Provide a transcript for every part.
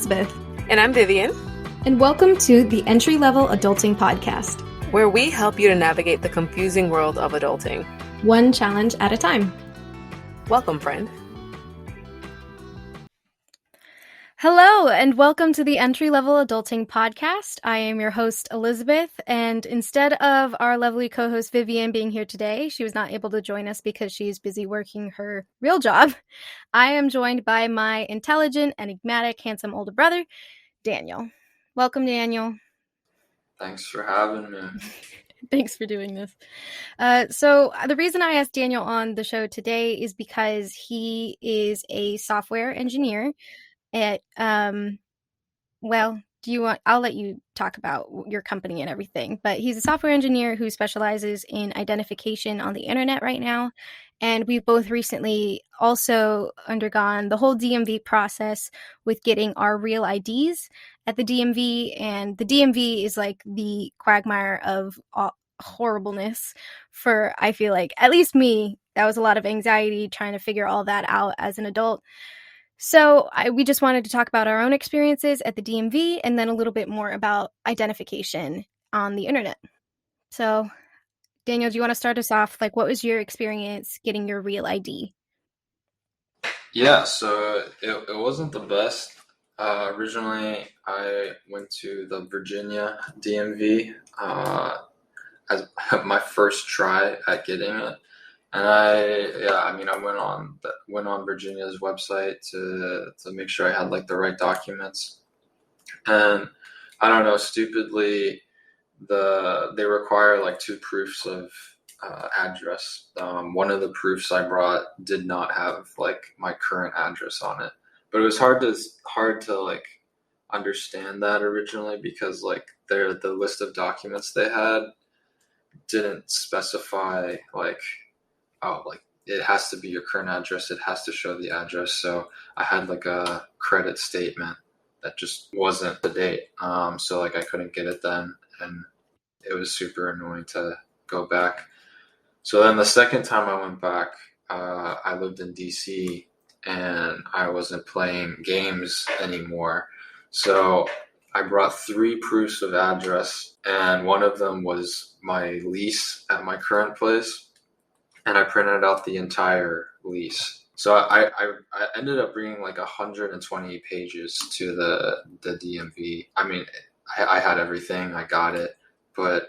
Elizabeth. And I'm Vivian. And welcome to the Entry Level Adulting Podcast, where we help you to navigate the confusing world of adulting, one challenge at a time. Welcome, friend. Hello, and welcome to the Entry Level Adulting Podcast. I am your host, Elizabeth, and instead of our lovely co-host Vivian being here today, she was not able to join us because she's busy working her real job. I am joined by my intelligent, enigmatic, handsome older brother, Daniel. Welcome, Daniel. Thanks for having me. Thanks for doing this. So the reason I asked Daniel on the show today is because he is a software engineer at, I'll let you talk about your company and everything, but he's a software engineer who specializes in identification on the internet right now. And we've both recently also undergone the whole DMV process with getting our real IDs at the DMV. And the DMV is like the quagmire of horribleness for, I feel like, at least me. That was a lot of anxiety trying to figure all that out as an adult. So we just wanted to talk about our own experiences at the DMV and then a little bit more about identification on the internet. So, Daniel, do you want to start us off? Like, what was your experience getting your real ID? Yeah, so it wasn't the best. Originally, I went to the Virginia DMV as my first try at getting it. And I went on Virginia's website to make sure I had like the right documents. And I don't know, stupidly, they require like 2 proofs of address. One of the proofs I brought did not have like my current address on it, but it was hard to like understand that originally because like the list of documents they had didn't specify like, oh, like it has to be your current address. It has to show the address. So I had like a credit statement that just wasn't the date. So like I couldn't get it then, and it was super annoying to go back. So then the second time I went back, I lived in DC and I wasn't playing games anymore. So I brought 3 proofs of address, and one of them was my lease at my current place. And I printed out the entire lease. So I ended up bringing like 120 pages to the DMV. I mean, I had everything. I got it. But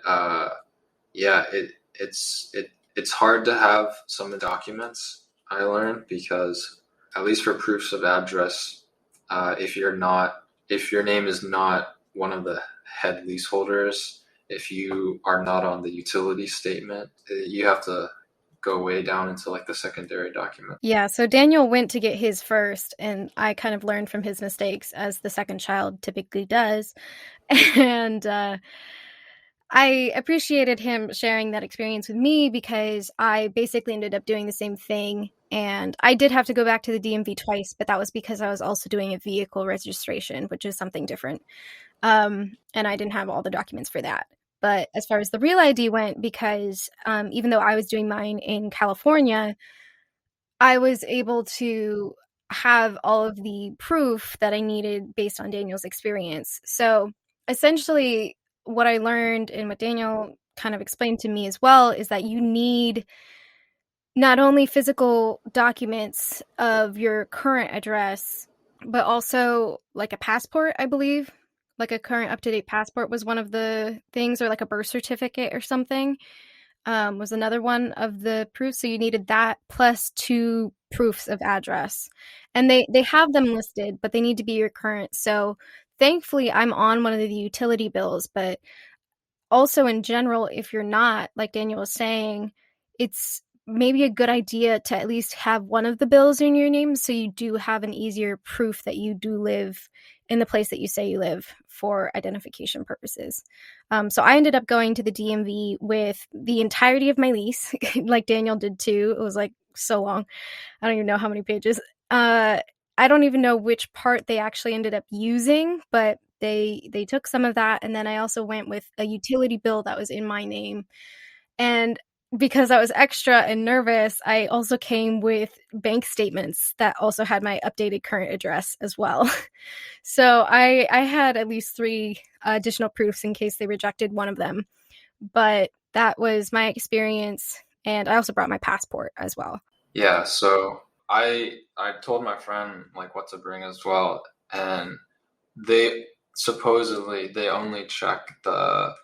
it's hard to have some of the documents, I learned, because at least for proofs of address, if your name is not one of the head leaseholders, if you are not on the utility statement, you have to go way down into like the secondary document. Yeah, so Daniel went to get his first, and I kind of learned from his mistakes, as the second child typically does. And I appreciated him sharing that experience with me because I basically ended up doing the same thing. And I did have to go back to the DMV twice, but that was because I was also doing a vehicle registration, which is something different. And I didn't have all the documents for that. But as far as the real ID went, because even though I was doing mine in California, I was able to have all of the proof that I needed based on Daniel's experience. So essentially, what I learned and what Daniel kind of explained to me as well is that you need not only physical documents of your current address, but also like a passport, I believe. Like a current up-to-date passport was one of the things, or like a birth certificate or something was another one of the proofs. So you needed that plus 2 proofs of address. And they have them listed, but they need to be your current. So thankfully, I'm on one of the utility bills, but also in general, if you're not, like Daniel was saying, it's maybe a good idea to at least have one of the bills in your name so you do have an easier proof that you do live in the place that you say you live for identification purposes. So I ended up going to the DMV with the entirety of my lease, like Daniel did too. It was like so long. I don't even know how many pages. I don't even know which part they actually ended up using, but they took some of that. And then I also went with a utility bill that was in my name. And because I was extra and nervous, I also came with bank statements that also had my updated current address as well. So I had at least 3 additional proofs in case they rejected one of them. But that was my experience, and I also brought my passport as well. Yeah, so I told my friend like what to bring as well, and they supposedly they only check the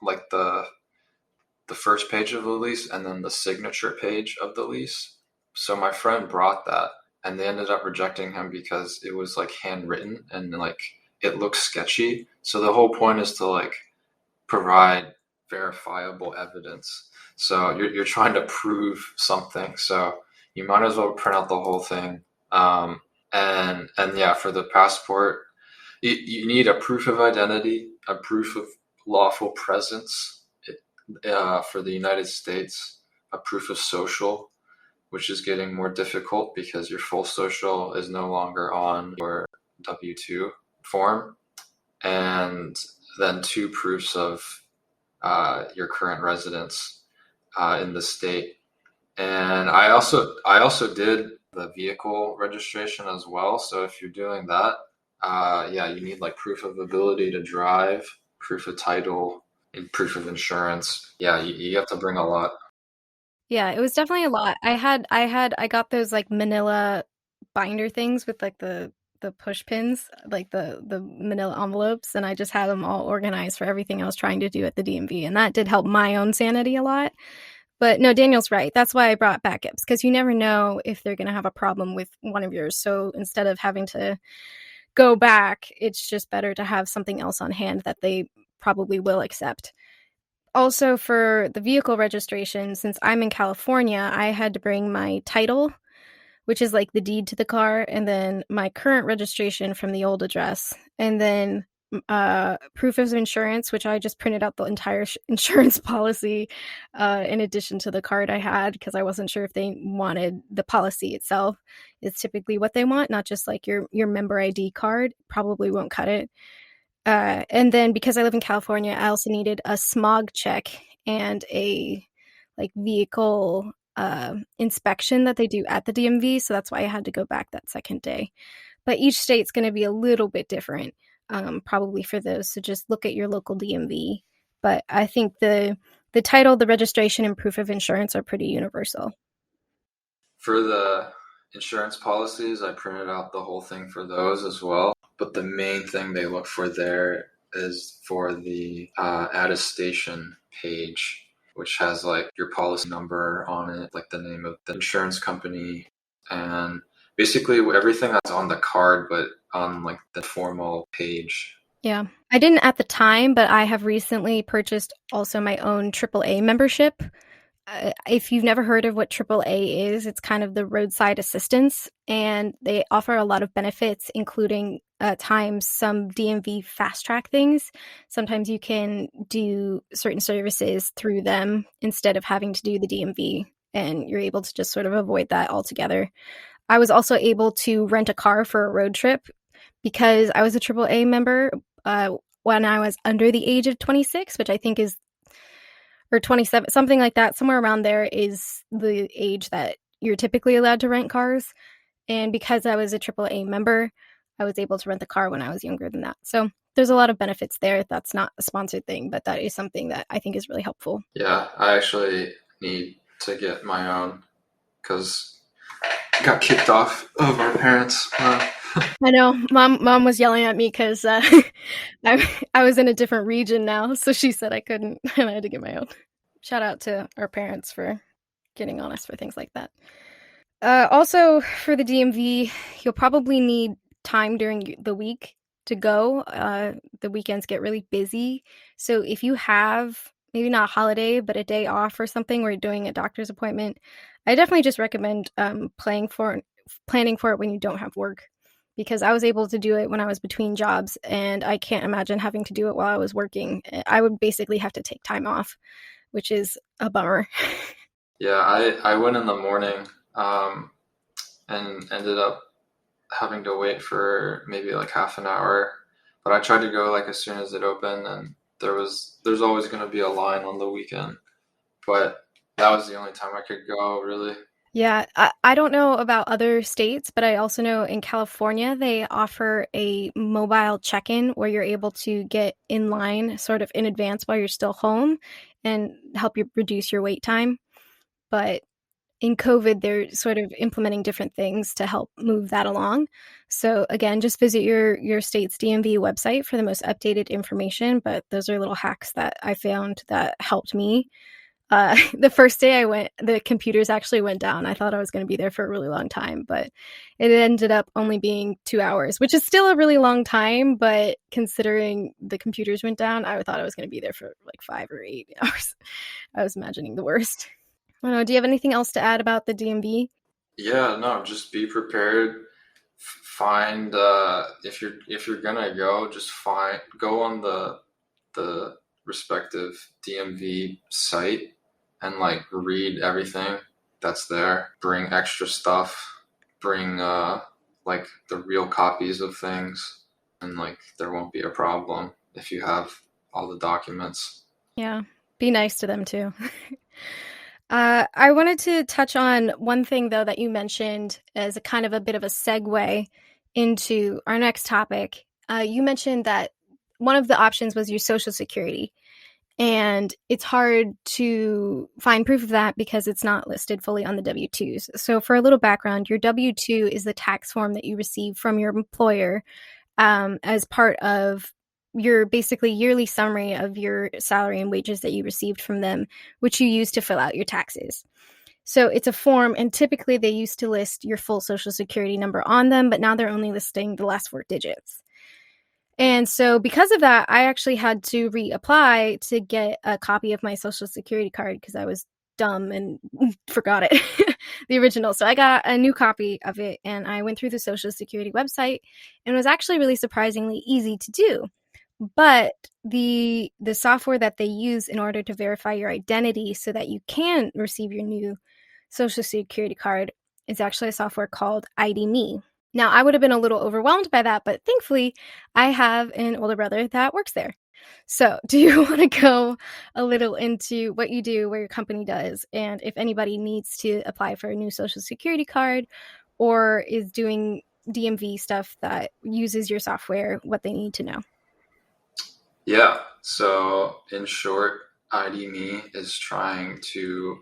first page of the lease and then the signature page of the lease. So my friend brought that, and they ended up rejecting him because it was like handwritten and like it looks sketchy. So the whole point is to like provide verifiable evidence. So you're trying to prove something. So you might as well print out the whole thing. And yeah, for the passport, you need a proof of identity, a proof of lawful presence for the United States, a proof of social, which is getting more difficult because your full social is no longer on your W-2 form, and then 2 proofs of your current residence in the state. And I also did the vehicle registration as well. So if you're doing that, yeah, you need like proof of ability to drive, proof of title, and proof of insurance. Yeah, you have to bring a lot. Yeah, it was definitely a lot. I got those like manila binder things with like the push pins, like the manila envelopes, and I just had them all organized for everything I was trying to do at the DMV, and that did help my own sanity a lot. But no, Daniel's right. That's why I brought backups, because you never know if they're going to have a problem with one of yours. So instead of having to go back, it's just better to have something else on hand that they probably will accept. Also, for the vehicle registration, since I'm in California, I had to bring my title, which is like the deed to the car, and then my current registration from the old address, and then proof of insurance, which I just printed out the entire insurance policy in addition to the card I had, because I wasn't sure if they wanted the policy itself. It's typically what they want, not just like your member ID card. Probably won't cut it. And then because I live in California, I also needed a smog check and a like vehicle inspection that they do at the DMV. So that's why I had to go back that second day. But each state's going to be a little bit different, probably for those. So just look at your local DMV. But I think the title, the registration, and proof of insurance are pretty universal. For the insurance policies, I printed out the whole thing for those as well. But the main thing they look for there is for the attestation page, which has like your policy number on it, like the name of the insurance company, and basically everything that's on the card, but on like the formal page. Yeah. I didn't at the time, but I have recently purchased also my own AAA membership. If you've never heard of what AAA is, it's kind of the roadside assistance, and they offer a lot of benefits, including at times some DMV fast track things. Sometimes you can do certain services through them instead of having to do the DMV, and you're able to just sort of avoid that altogether. I was also able to rent a car for a road trip because I was a AAA member when I was under the age of 26, which I think is, or 27, something like that, somewhere around there is the age that you're typically allowed to rent cars. And because I was a AAA member, I was able to rent the car when I was younger than that. So there's a lot of benefits there. That's not a sponsored thing, but that is something that I think is really helpful. Yeah, I actually need to get my own because I got kicked off of our parents. I know mom was yelling at me because I was in a different region now, so she said I couldn't, and I had to get my own. Shout out to our parents for getting on us for things like that. Also, for the DMV, you'll probably need time during the week to go. The weekends get really busy, so if you have maybe not a holiday, but a day off or something, where you're doing a doctor's appointment, I definitely just recommend planning for it when you don't have work, because I was able to do it when I was between jobs, and I can't imagine having to do it while I was working. I would basically have to take time off, which is a bummer. Yeah, I went in the morning and ended up having to wait for maybe like half an hour. But I tried to go like as soon as it opened, and there's always going to be a line on the weekend. But That was the only time I could go, really. Yeah, I don't know about other states, but I also know in California they offer a mobile check-in where you're able to get in line sort of in advance while you're still home and help you reduce your wait time. But in COVID, they're sort of implementing different things to help move that along. So again, just visit your state's DMV website for the most updated information. But those are little hacks that I found that helped me. The first day I went, the computers actually went down. I thought I was going to be there for a really long time, but it ended up only being 2 hours, which is still a really long time. But considering the computers went down, I thought I was going to be there for like 5 or 8 hours. I was imagining the worst. I don't know. Do you have anything else to add about the DMV? Yeah, no, just be prepared. Find if you're gonna go, just go on the respective DMV site and like read everything that's there. Bring extra stuff. Bring like the real copies of things, and like there won't be a problem if you have all the documents. Yeah. Be nice to them too. I wanted to touch on one thing, though, that you mentioned as a kind of a bit of a segue into our next topic. You mentioned that one of the options was your social security, and it's hard to find proof of that because it's not listed fully on the W-2s. So, for a little background, your W-2 is the tax form that you receive from your employer as part of your basically yearly summary of your salary and wages that you received from them, which you use to fill out your taxes. So it's a form, and typically they used to list your full social security number on them, but now they're only listing the last 4 digits. And so because of that, I actually had to reapply to get a copy of my social security card because I was dumb and forgot it, the original. So I got a new copy of it, and I went through the social security website, and it was actually really surprisingly easy to do. But the software that they use in order to verify your identity so that you can receive your new social security card is actually a software called IDMe. Now, I would have been a little overwhelmed by that, but thankfully, I have an older brother that works there. So, do you want to go a little into what you do, what your company does, and if anybody needs to apply for a new social security card or is doing DMV stuff that uses your software, what they need to know? Yeah. So in short, IDMe is trying to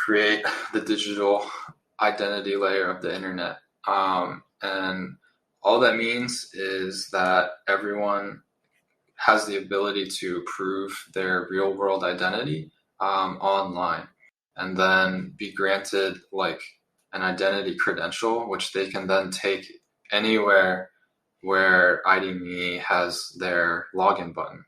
create the digital identity layer of the internet. And all that means is that everyone has the ability to prove their real world identity online and then be granted like an identity credential, which they can then take anywhere where IDMe has their login button.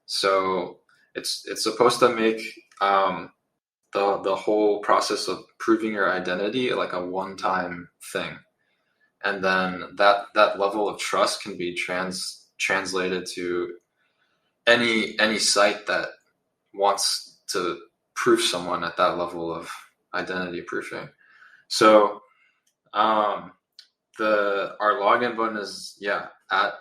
So it's supposed to make the whole process of proving your identity like a one-time thing, and then that level of trust can be translated to any site that wants to proof someone at that level of identity proofing. So the our login button is at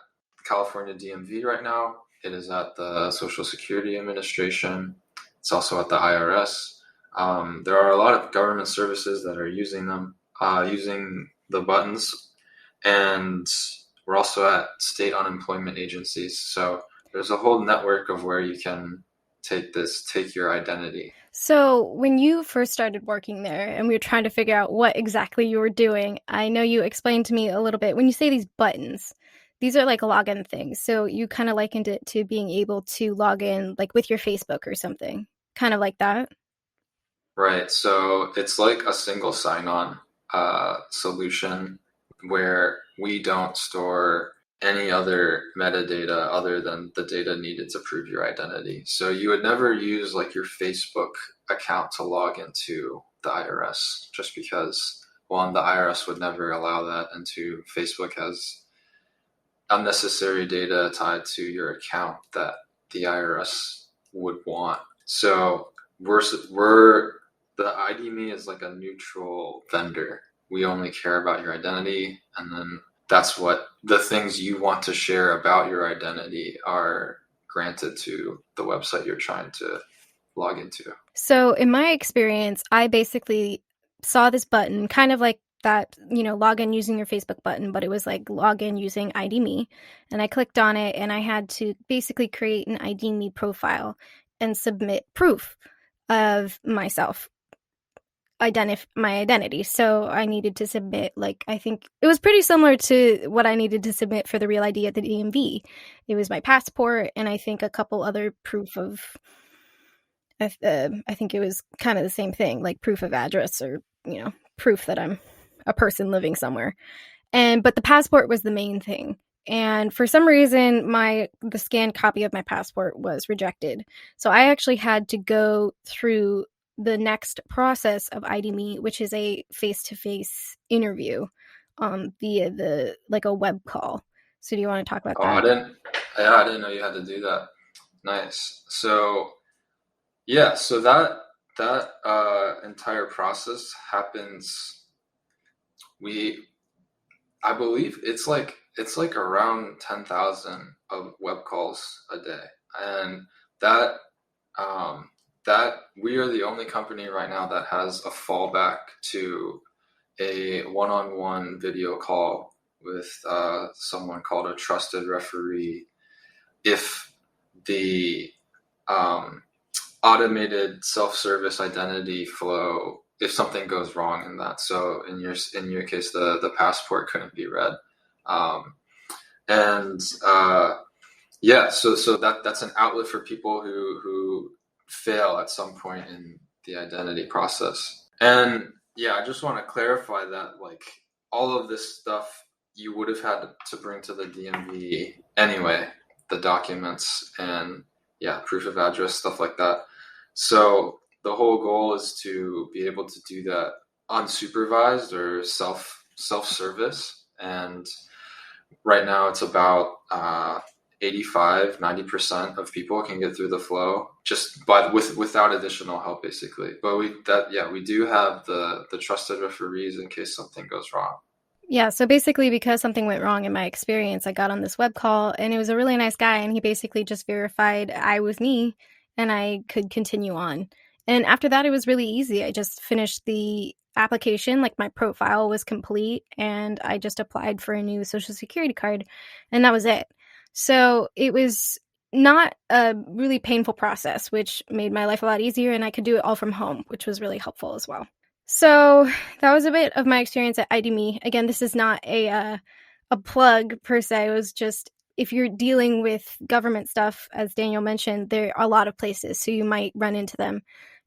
California DMV right now. It is at the Social Security Administration. It's also at the IRS. There are a lot of government services that are using them, using the buttons, and we're also at state unemployment agencies. So there's a whole network of where you can take your identity. So, when you first started working there and we were trying to figure out what exactly you were doing, I know you explained to me a little bit. When you say these buttons, these are like login things. So, you kind of likened it to being able to log in like with your Facebook or something, kind of like that. Right. So it's like a single sign-on solution where we don't store any other metadata other than the data needed to prove your identity. So you would never use like your Facebook account to log into the IRS just because, one, the IRS would never allow that, and two, Facebook has unnecessary data tied to your account that the IRS would want. So we're the IDMe is like a neutral vendor. We only care about your identity, and then that's what the things you want to share about your identity are granted to the website you're trying to log into? So in my experience, I basically saw this button, kind of like that, log in using your Facebook button, but it was like log in using IDMe. And I clicked on it and I had to basically create an IDMe profile and submit proof of myself, my identity. So I needed to submit, like, I think it was pretty similar to what I needed to submit for the Real ID at the DMV. It was my passport and I think a couple other proof of, I think it was kind of the same thing, like proof of address or, proof that I'm a person living somewhere. But the passport was the main thing. And for some reason, the scanned copy of my passport was rejected. So I actually had to go through the next process of IDMe, which is a face-to-face interview via a web call. So do you want to talk about Oh, that? I didn't know you had to do that. Nice. So yeah, so that entire process happens. We I believe it's like around 10,000 of web calls a day, and that that we are the only company right now that has a fallback to a one-on-one video call with someone called a trusted referee if the um, automated self-service identity flow, if something goes wrong in that. So in your case, the passport couldn't be read, um, and yeah, so that's an outlet for people who fail at some point in the identity process. And yeah, I just want to clarify that, like, all of this stuff you would have had to bring to the DMV anyway, the documents and yeah, proof of address, stuff like that. So the whole goal is to be able to do that unsupervised or self service. And right now it's about 85-90% of people can get through the flow just without additional help, basically. But we do have the trusted referees in case something goes wrong. Yeah, so basically, because something went wrong in my experience, I got on this web call and it was a really nice guy, and he basically just verified I was me and I could continue on. And after that, it was really easy. I just finished the application, like my profile was complete, and I just applied for a new social security card, and that was it. So it was not a really painful process, which made my life a lot easier, and I could do it all from home, which was really helpful as well. So that was a bit of my experience at IDMe. Again, this is not a plug per se. It was just, if you're dealing with government stuff, as Daniel mentioned, there are a lot of places, so you might run into them.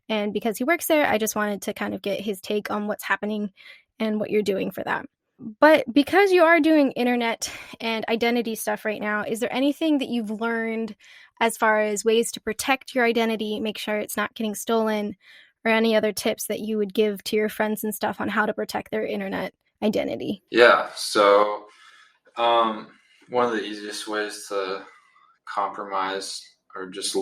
And because he works there, I just wanted to kind of get his take on what's happening and what you're doing for that. But because you are doing internet and identity stuff right now, is there anything that you've learned as far as ways to protect your identity, make sure it's not getting stolen, or any other tips that you would give to your friends and stuff on how to protect their internet identity? Yeah, so one of the easiest ways to compromise or just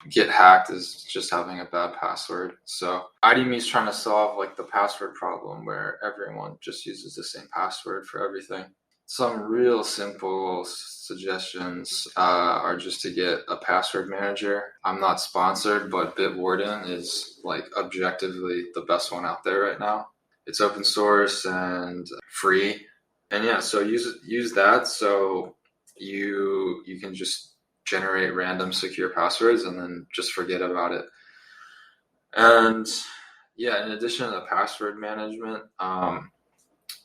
get hacked is just having a bad password. So IDMe is trying to solve like the password problem where everyone just uses the same password for everything. Some real simple suggestions are just to get a password manager. I'm not sponsored, but Bitwarden is like objectively the best one out there right now. It's open source and free, and yeah, so use that. So you can just generate random secure passwords and then just forget about it. And yeah, in addition to the password management,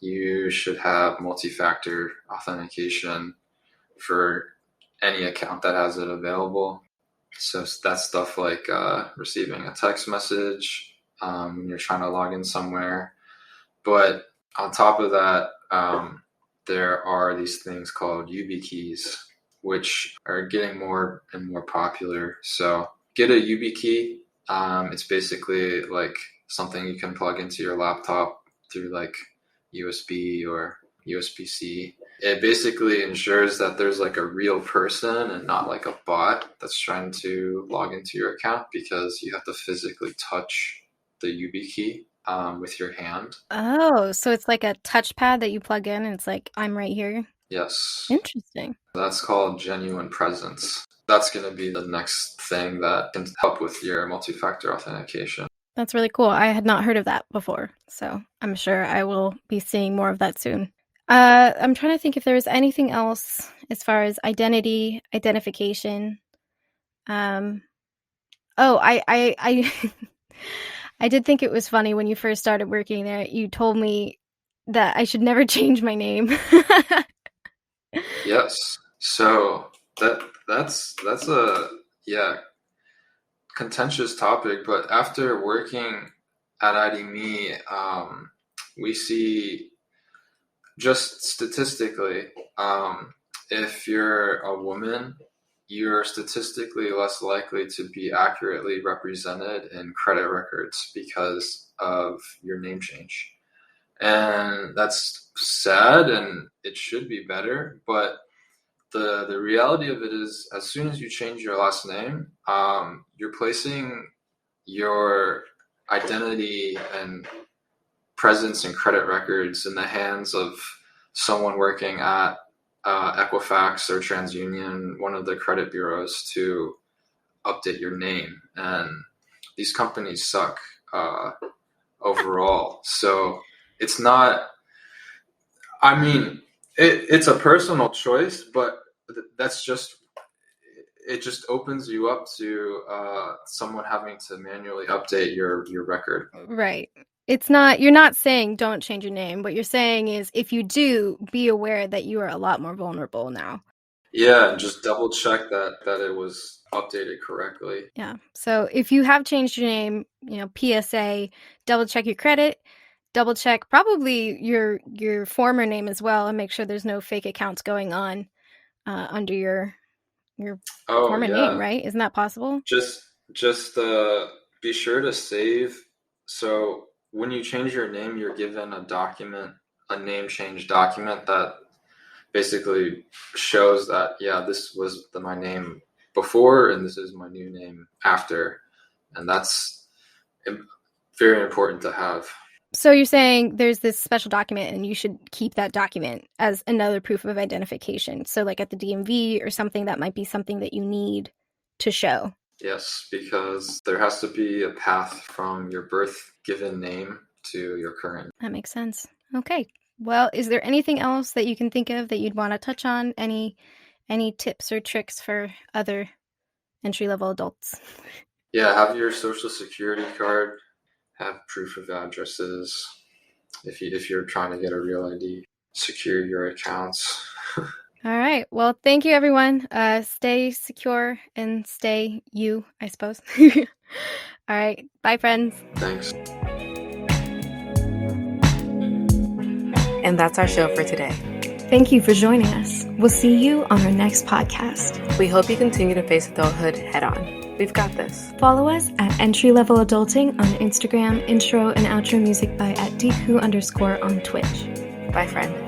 you should have multi-factor authentication for any account that has it available. So that's stuff like receiving a text message when you're trying to log in somewhere. But on top of that, there are these things called YubiKeys, which are getting more and more popular. So get a YubiKey. It's basically like something you can plug into your laptop through like USB or USB-C. It basically ensures that there's like a real person and not like a bot that's trying to log into your account, because you have to physically touch the YubiKey with your hand. Oh, so it's like a touchpad that you plug in and it's like, I'm right here. Yes, Interesting. that's called genuine presence. that's going to be the next thing that can help with your multi-factor authentication. That's really cool. I had not heard of that before, so I'm sure I will be seeing more of that soon. I'm trying to think if there was anything else as far as identification. I I did think it was funny when you first started working there. You told me that I should never change my name. Yes. So that's a contentious topic, but after working at IDMe, we see just statistically, if you're a woman, you're statistically less likely to be accurately represented in credit records because of your name change. And that's sad, and it should be better, but the reality of it is, as soon as you change your last name, you're placing your identity and presence in credit records in the hands of someone working at Equifax or TransUnion, one of the credit bureaus, to update your name. And these companies suck overall. So it's not, I mean, it's a personal choice, but that's just, it just opens you up to someone having to manually update your record. Right. It's not, you're not saying don't change your name. What you're saying is if you do, be aware that you are a lot more vulnerable now. Yeah, and just double check that it was updated correctly. Yeah. So if you have changed your name, PSA, double check your credit, double check probably your former name as well, and make sure there's no fake accounts going on under your former name, right? Isn't that possible? Just be sure to save. So when you change your name, you're given a name change document that basically shows that, yeah, this was my name before and this is my new name after. And that's very important to have. So you're saying there's this special document and you should keep that document as another proof of identification. So like at the DMV or something, that might be something that you need to show. Yes, because there has to be a path from your birth given name to your current. That makes sense. Okay. Well, is there anything else that you can think of that you'd want to touch on? Any tips or tricks for other entry-level adults? Yeah, have your social security card, have proof of addresses. If you're trying to get a real ID, secure your accounts. All right. Well, thank you, everyone. Stay secure and stay you, I suppose. All right. Bye, friends. Thanks. And that's our show for today. Thank you for joining us. We'll see you on our next podcast. We hope you continue to face adulthood head on. We've got this. Follow us at Entry Level Adulting on Instagram, intro and outro music by @Deku_ on Twitch. Bye, friend.